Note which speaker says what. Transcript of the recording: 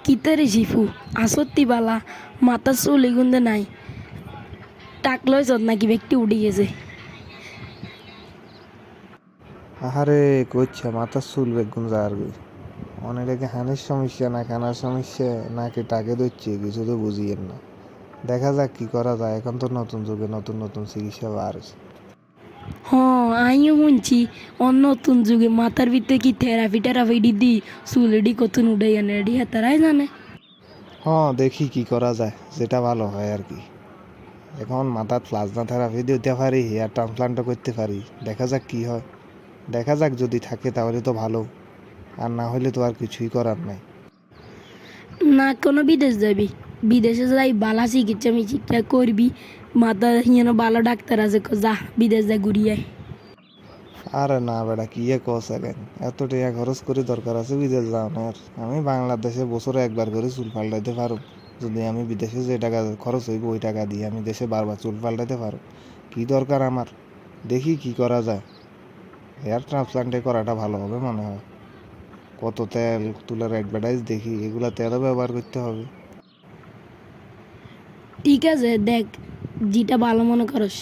Speaker 1: কিতারে Shifu আসত্তি বালা মাথা চুল এগুন্দে নাই টাক লইছ নাকি ব্যক্তি উঠে গেছে।
Speaker 2: আহারে কইছে মাথার চুল বেগুন যার অনেকে হানির সমস্যা না কানার সমস্যা নাকি টাকে ধরছে কিছু তো বুঝিয়েন না। দেখা যাক কি করা যায়, এখন তো নতুন যুগে নতুন নতুন চিকিৎসা বার হইছে।
Speaker 1: আমিও শুনছি অন্য নতুন যুগে মাথার ভিতরে কি থেরাপি দি চুলেডি কত উঠে আনে এডি হেতারাই জানে।
Speaker 2: দেখি কি করা যায়, যেটা ভালো হয় আর কি। এখন মাথার প্লাজমা থেরাপি দিতে পারি, হেয়ার ট্রান্সপ্লান্টও করতে পারি, দেখা যাক কি হয়। দেখা যাক যদি থাকে তাহলে তো ভালো, আর না হলে তো আর কিছুই করার নাই।
Speaker 1: না কোনো বিদেশ যাবি, বিদেশে যাই বালা চিকিৎসা মিচিৎসা করবি, মাথা হিয়ানো ভালো ডাক্তার আছে যা বিদেশ যা ঘুরিয়ে।
Speaker 2: আরে না বেটা কি কস এখন, এত টাকা খরচ করে দরকার আছে বিদেশ যাওয়ার? আমি বাংলাদেশে বছরে একবার করে চুল পাল্টাইতে পারো। যদি আমি বিদেশে যে টাকা খরচ হইব ওই টাকা দিয়ে আমি দেশে বারবার চুল পাল্টাইতে পারো। কি দরকার আমার? দেখি কি করা যায়। হেয়ার ট্রান্সপ্লান্টে করাটা ভালো হবে মনে হয়। কত তেল তুলার অ্যাডভার্টাইজ দেখি, এগুলা তেলও ব্যবহার করতে হবে।
Speaker 1: ঠিক আছে দেখ যেটা ভালো মনে করস।